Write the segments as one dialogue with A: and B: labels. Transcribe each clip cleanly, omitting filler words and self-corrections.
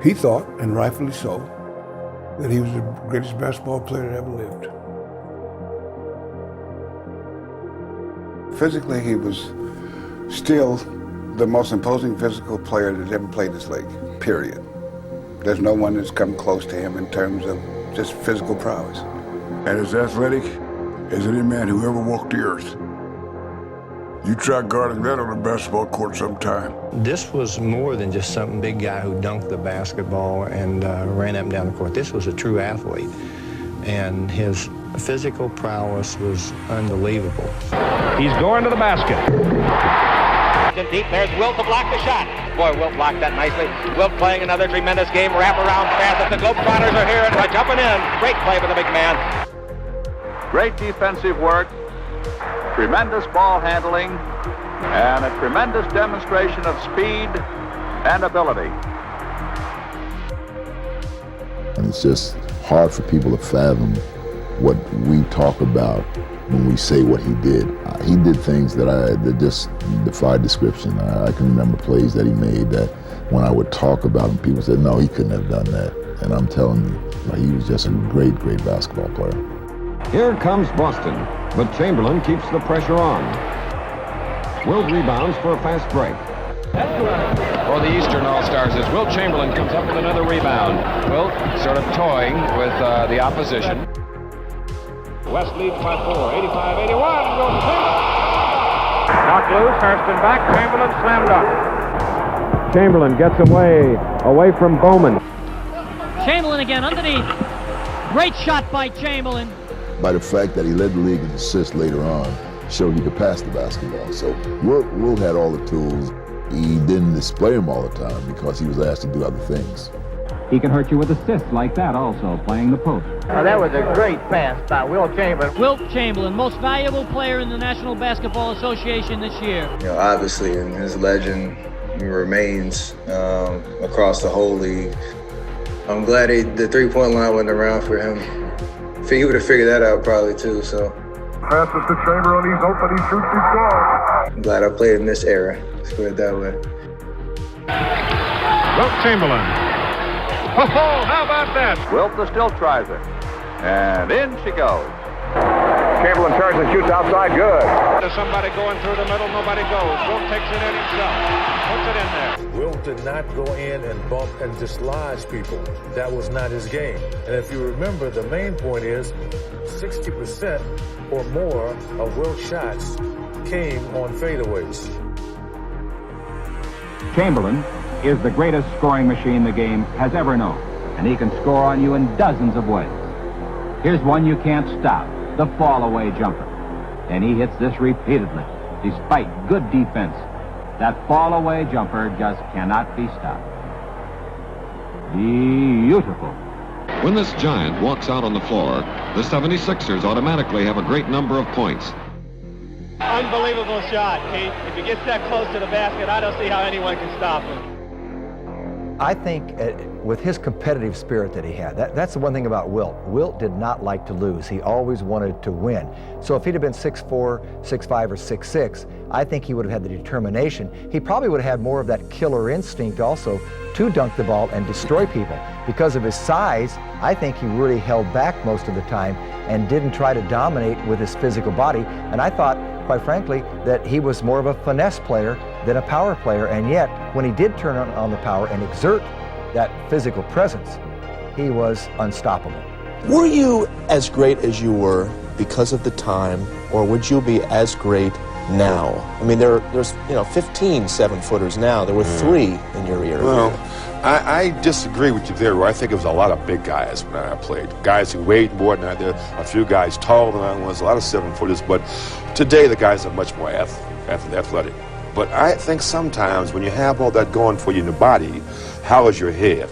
A: He thought, and rightfully so, that he was the greatest basketball player that ever lived.
B: Physically, he was still the most imposing physical player that ever played this league, period. There's no one that's come close to him in terms of just physical prowess.
C: And as athletic as any man who ever walked the earth. You try guarding that on a basketball court sometime.
D: This was more than just some big guy who dunked the basketball and ran up and down the court. This was a true athlete, and his physical prowess was unbelievable.
E: He's going to the basket.
F: Deep, there's Wilt to block the shot. Boy, Wilt blocked that nicely. Wilt playing another tremendous game, wraparound pass that the Globetrotters are here and by jumping in. Great play for the big man.
E: Great defensive work, tremendous ball handling, and a tremendous demonstration of speed and ability.
G: And it's just hard for people to fathom what we talk about when we say what he did. He did things that just defy description. I can remember plays that he made that when I would talk about him, people said, no, he couldn't have done that. And I'm telling you, he was just a great, great basketball player.
H: Here comes Boston, but Chamberlain keeps the pressure on. Wilt rebounds for a fast break.
I: For the Eastern All-Stars as Wilt Chamberlain comes up with another rebound. Wilt sort of toying with the opposition.
E: West leads by 4, 85-81, goes Chamberlain. Knocked loose, Hurston back, Chamberlain slam dunk. Chamberlain gets away from Bowman.
J: Chamberlain again underneath. Great shot by Chamberlain.
G: By the fact that he led the league in assists later on, showed he could pass the basketball. So Wilt had all the tools. He didn't display them all the time because he was asked to do other things.
K: He can hurt you with assists like that also, playing the post.
F: That was a great pass by Wilt Chamberlain.
J: Wilt Chamberlain, most valuable player in the National Basketball Association this year.
L: Obviously, and his legend remains across the whole league. I'm glad the three-point line wasn't around for him. He would have figured that out probably too, so.
C: Passes to Chamberlain, he's open, he shoots, he scores.
L: I'm glad I played in this era, let's put it that way.
E: Wilt Chamberlain. Oh, how about that? Wilt still tries it. And in she goes. Chamberlain turns and shoots outside, good. There's somebody going through the middle, nobody goes. Wilt takes it in himself, puts it in there.
M: Wilt did not go in and bump and dislodge people. That was not his game. And if you remember, the main point is 60% or more of Wilt's shots came on fadeaways.
K: Chamberlain is the greatest scoring machine the game has ever known, and he can score on you in dozens of ways. Here's one you can't stop, the fall-away jumper. And he hits this repeatedly, despite good defense. That fall-away jumper just cannot be stopped. Beautiful.
H: When this giant walks out on the floor, the 76ers automatically have a great number of points.
F: Unbelievable shot, Keith. If he gets that close to the basket, I don't see how anyone can stop him.
N: I think with his competitive spirit that he had, that's the one thing about Wilt. Wilt did not like to lose. He always wanted to win. So if he'd have been 6'4", 6'5", or 6'6", I think he would have had the determination. He probably would have had more of that killer instinct also to dunk the ball and destroy people. Because of his size, I think he really held back most of the time and didn't try to dominate with his physical body. And I thought, quite frankly, that he was more of a finesse player than a power player, and yet when he did turn on the power and exert that physical presence, he was unstoppable.
O: Were you as great as you were because of the time, or would you be as great now? I mean, there's 15 7-footers now. There were 3 in your era.
P: Well, I disagree with you there. I think it was a lot of big guys when I played. Guys who weighed more than I did. A few guys taller than I was. A lot of 7-footers. But today the guys are much more athletic. But I think sometimes when you have all that going for you in your body, how is your head?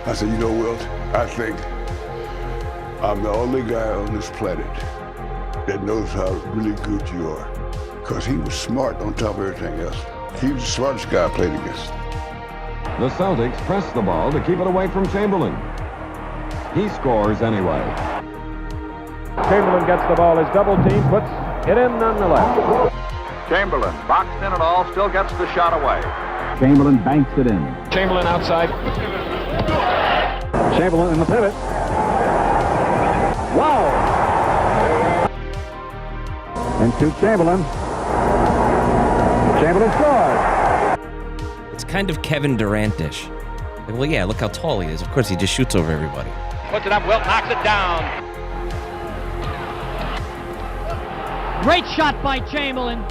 C: I said, Wilt, I think I'm the only guy on this planet that knows how really good you are. Because he was smart on top of everything else. He was the smartest guy I played against.
H: The Celtics press the ball to keep it away from Chamberlain. He scores anyway.
E: Chamberlain gets the ball, his double team puts it in nonetheless. Chamberlain, boxed in and all, still gets the shot away.
K: Chamberlain banks it in.
I: Chamberlain outside.
K: Chamberlain in the pivot. Wow! And shoots Chamberlain. Chamberlain scores.
Q: It's kind of Kevin Durant-ish. Well, yeah, look how tall he is. Of course, he just shoots over everybody.
F: Puts it up, Wilt knocks it down.
J: Great shot by Chamberlain.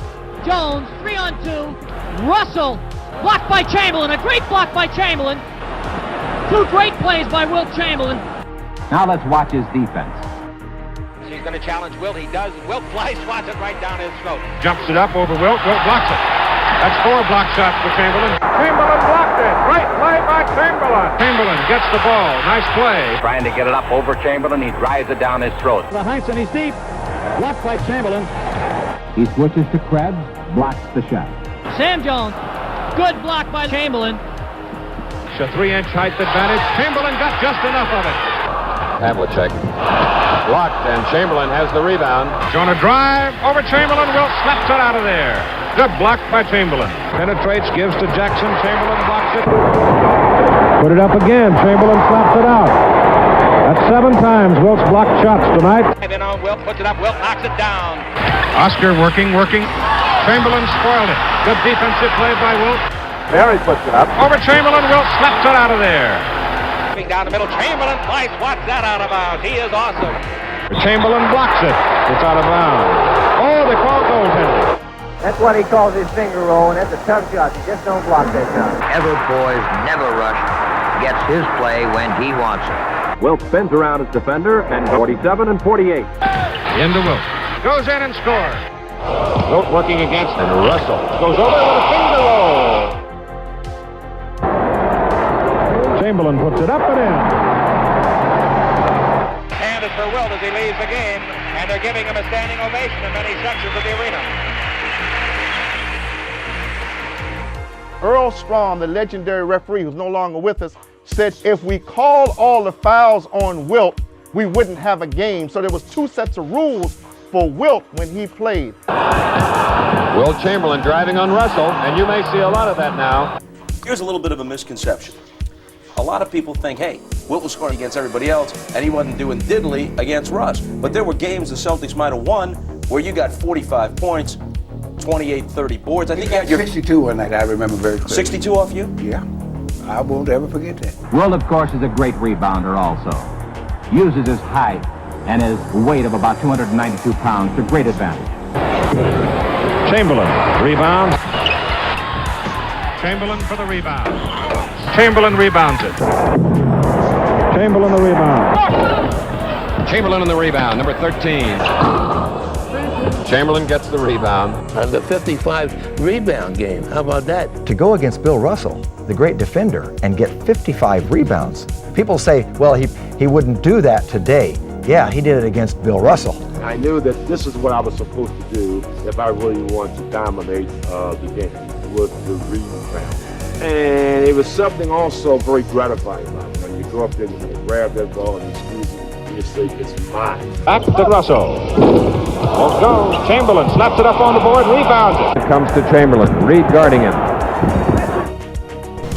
J: Jones, 3-on-2. Russell, blocked by Chamberlain. A great block by Chamberlain. Two great plays by Wilt Chamberlain.
K: Now let's watch his defense.
F: He's going to challenge Wilt. He does. Wilt fly swats it right down his throat.
E: Jumps it up over Wilt. Wilt blocks it. That's 4 block shots for Chamberlain. Chamberlain blocked it. Great play by Chamberlain. Chamberlain gets the ball. Nice play.
F: Trying to get it up over Chamberlain. He drives it down his throat.
K: The Heights, and he's deep. Blocked by Chamberlain. He switches to Krebs. Blocks the shot.
J: Sam Jones, good block by Chamberlain.
E: It's a 3-inch height advantage. Chamberlain got just enough of it.
I: Havlicek blocked, and Chamberlain has the rebound.
E: Going to drive over Chamberlain. Wilt slaps it out of there. Good block by Chamberlain. Penetrates, gives to Jackson. Chamberlain blocks it.
M: Put it up again. Chamberlain slaps it out. That's 7 times Wilt's blocked shots tonight.
F: In on Wilt, puts it up. Wilt knocks it down.
E: Oscar working. Chamberlain spoiled it. Good defensive play by Wilt.
I: Barry puts it up.
E: Over Chamberlain. Wilt slaps it out of there.
F: Down the middle. Chamberlain fly swats that out of bounds. He is awesome.
E: Chamberlain blocks it. It's out of bounds. Oh, they call goaltending.
R: That's what he calls his finger roll, and that's a tough shot. You just don't block that shot.
S: Everett boys never rush. Gets his play when he wants it.
H: Wilt spins around his defender, and 47 and 48.
E: Into Wilt. Goes in and scores.
I: Wilt working against, and Russell goes over with a finger roll.
M: Chamberlain puts it up and in.
F: And it's for Wilt as he leaves the game, and they're giving him a standing ovation in many sections of the arena.
T: Earl Strom, the legendary referee who's no longer with us, said if we called all the fouls on Wilt, we wouldn't have a game. So there was 2 sets of rules for Wilt when he played.
I: Wilt Chamberlain driving on Russell, and you may see a lot of that now.
U: Here's a little bit of a misconception. A lot of people think, hey, Wilt was scoring against everybody else, and he wasn't doing diddly against Russ. But there were games the Celtics might have won where you got 45 points, 28, 30 boards. I think you had your
B: 62 one night, I remember very clearly.
U: 62 off you?
B: Yeah. I won't ever forget that.
K: Wilt, of course, is a great rebounder also. Uses his height and his weight of about 292 pounds to great advantage.
E: Chamberlain rebounds. Chamberlain for the rebound. Chamberlain rebounds it.
M: Chamberlain the rebound.
I: Chamberlain on the rebound, number 13. Chamberlain gets the rebound.
S: And the 55 rebound game, how about that?
N: To go against Bill Russell, the great defender, and get 55 rebounds. People say, well, he wouldn't do that today. Yeah, he did it against Bill Russell.
P: I knew that this is what I was supposed to do if I really wanted to dominate the game, was the rebound. And it was something also very gratifying about it. When you go up there and you grab that ball and you squeeze it, and you say, it's mine.
E: Back to Russell. Won't go. Chamberlain slaps it up on the board, rebounds it.
H: It comes to Chamberlain. Reed guarding him.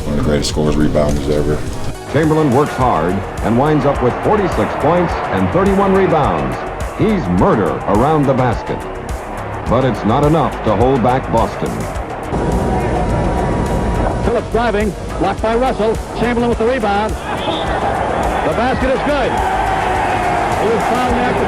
G: One of the greatest scorers, rebounders ever.
H: Chamberlain works hard and winds up with 46 points and 31 rebounds. He's murder around the basket. But it's not enough to hold back Boston.
K: Phillips driving, blocked by Russell. Chamberlain with the rebound. The basket is good. He was fouled after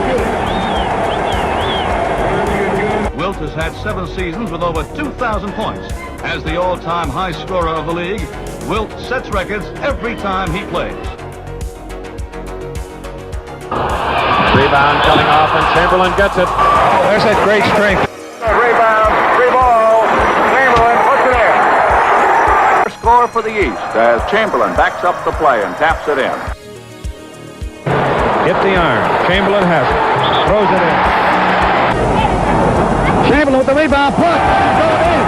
K: shooting.
V: Wilt has had 7 seasons with over 2,000 points. As the all-time high scorer of the league, Wilt sets records every time he plays.
I: Rebound coming off, and Chamberlain gets it.
E: There's that great strength.
V: Rebound, 3 ball. Chamberlain puts it in.
E: Score for the East as Chamberlain backs up the play and taps it in. Hit the iron. Chamberlain has it. Throws it in.
K: Chamberlain with the rebound, puck, going in.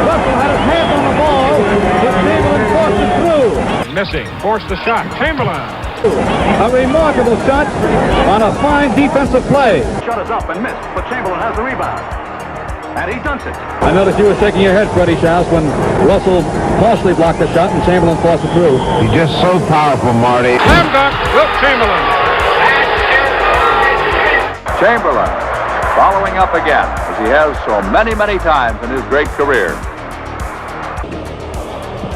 K: Russell had his hands on the ball, but Chamberlain forced it through.
E: Missing. Forced the shot. Chamberlain.
K: A remarkable shot on a fine defensive play.
V: Shot is up and missed, but Chamberlain has the rebound.
E: and he dunks it.
A: I noticed you were shaking your head, Freddie Schaus, when Russell partially blocked the shot and Chamberlain forced it through.
E: He's just so powerful, Marty. Slam dunk, Wilt Chamberlain. Chamberlain following up again, as he has so many, many times in his great career.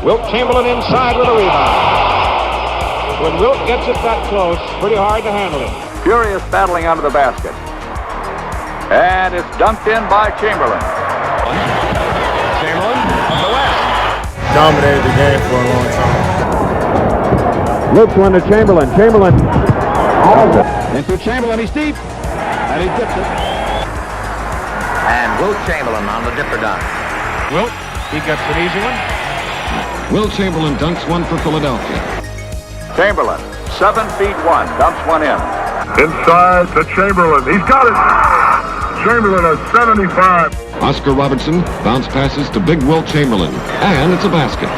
E: Wilt Chamberlain inside with a rebound. When Wilt gets it that close, pretty hard to handle it. Furious battling under the basket. And it's dunked in by Chamberlain. Chamberlain from the west.
D: Dominated the game for a long time.
A: Loops one to Chamberlain. Chamberlain. Into Chamberlain. He's deep. And he dips it.
S: And Wilt Chamberlain on the dipper dunk.
E: Wilt, he gets an easy one.
H: Wilt Chamberlain dunks one for Philadelphia.
E: Chamberlain, 7 feet 1, dumps one in.
C: Inside to Chamberlain. He's got it. Chamberlain at 75.
H: Oscar Robertson bounce passes to big Wilt Chamberlain. And it's a basket.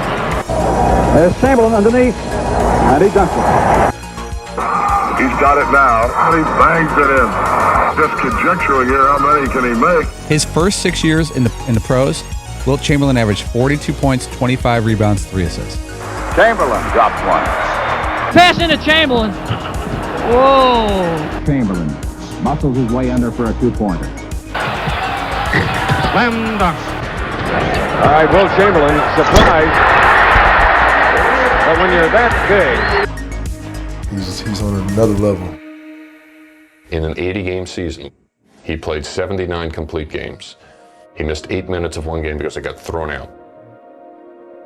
A: There's Chamberlain underneath. And he dunks it.
C: He's got it now, and he bangs it in. Just conjecturing here, how many can he make?
W: His first 6 years in the pros, Wilt Chamberlain averaged 42 points, 25 rebounds, 3 assists.
E: Chamberlain drops one.
J: Pass into Chamberlain. Whoa.
K: Chamberlain muscles his way under for a two-pointer.
E: Slam dunk.
I: All right, Wilt Chamberlain, surprise. But when you're that big,
D: He's on another level.
X: In an 80-game season, he played 79 complete games. He missed 8 minutes of one game because it got thrown out.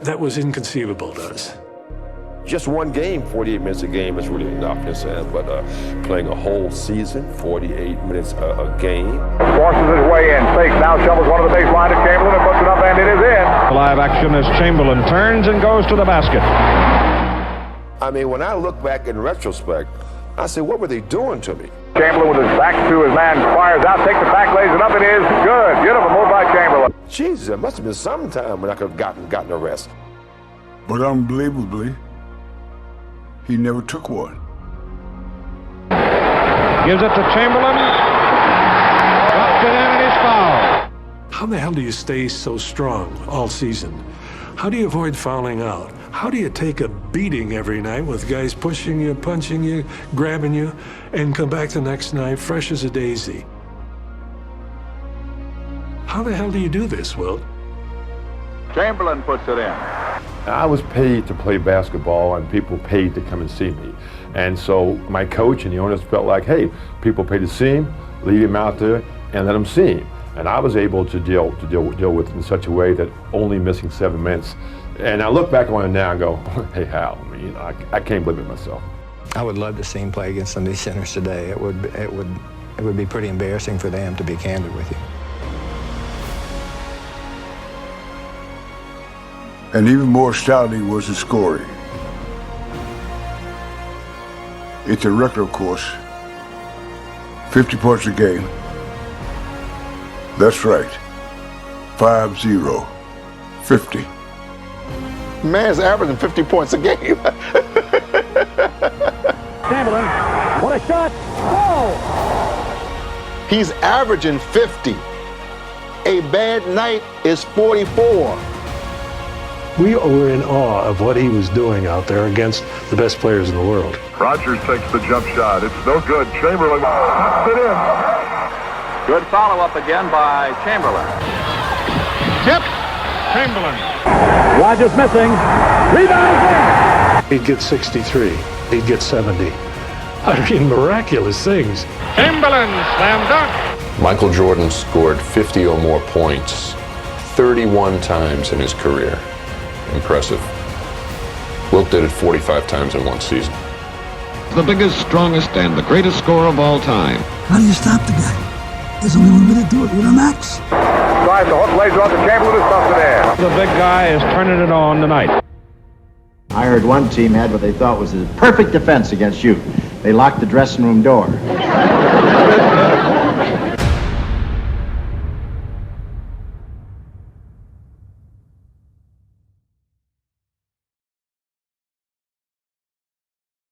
M: That was inconceivable to us.
P: Just one game, 48 minutes a game is really enough, but playing a whole season, 48 minutes a game.
E: Forces his way in, fakes, now shovels one to the baseline to Chamberlain and puts it up, and it is in.
I: live action as Chamberlain turns and goes to the basket.
P: I mean, when I look back in retrospect, I say, what were they doing to me?
E: Chamberlain with his back to his man, fires out, takes it back, lays it up, it is good. Beautiful move by Chamberlain.
P: Jesus, it must have been some time when I could have gotten a rest.
C: But unbelievably, he never took one.
I: Gives it to Chamberlain. Dropped it in and he's fouled.
M: How the hell do you stay so strong all season? How do you avoid fouling out? How do you take a beating every night with guys pushing you, punching you, grabbing you, and come back the next night fresh as a daisy? How the hell do you do this, Wilt?
E: Chamberlain puts it in.
P: I was paid to play basketball and people paid to come and see me. And so my coach and the owners felt like, hey, people pay to see him, leave him out there and let him see him. And I was able to deal with it in such a way that only missing 7 minutes. And I look back on it now and go, hey, Hal, I mean, I can't believe it myself.
N: I would love to see him play against some of these centers today. It would be pretty embarrassing for them, to be candid with you.
C: And even more astounding was the scoring. It's a record, of course. 50 points a game. That's right. 5-0. 50.
T: Man's averaging 50 points a game.
A: Chamberlain, what a shot. Whoa!
T: He's averaging 50. A bad night is 44.
M: We were in awe of what he was doing out there against the best players in the world.
C: Rogers takes the jump shot. It's no good. Chamberlain puts it in.
E: Good follow-up again by Chamberlain.
I: Tip, Chamberlain.
A: Rogers missing. Rebound again.
M: He'd get 63. He'd get 70. I mean, miraculous things.
I: Chamberlain, slam dunk.
X: Michael Jordan scored 50 or more points 31 times in his career. Impressive. Wilt did it 45 times in one season.
H: The biggest, strongest, and the greatest scorer of all time.
Y: How do you stop the guy? There's only 1 minute to it with an axe.
E: Tries to hook, lays it off to Chamberlain, who's busted in.
I: The big guy is turning it on tonight.
K: I heard one team had what they thought was a perfect defense against you. They locked the dressing room door.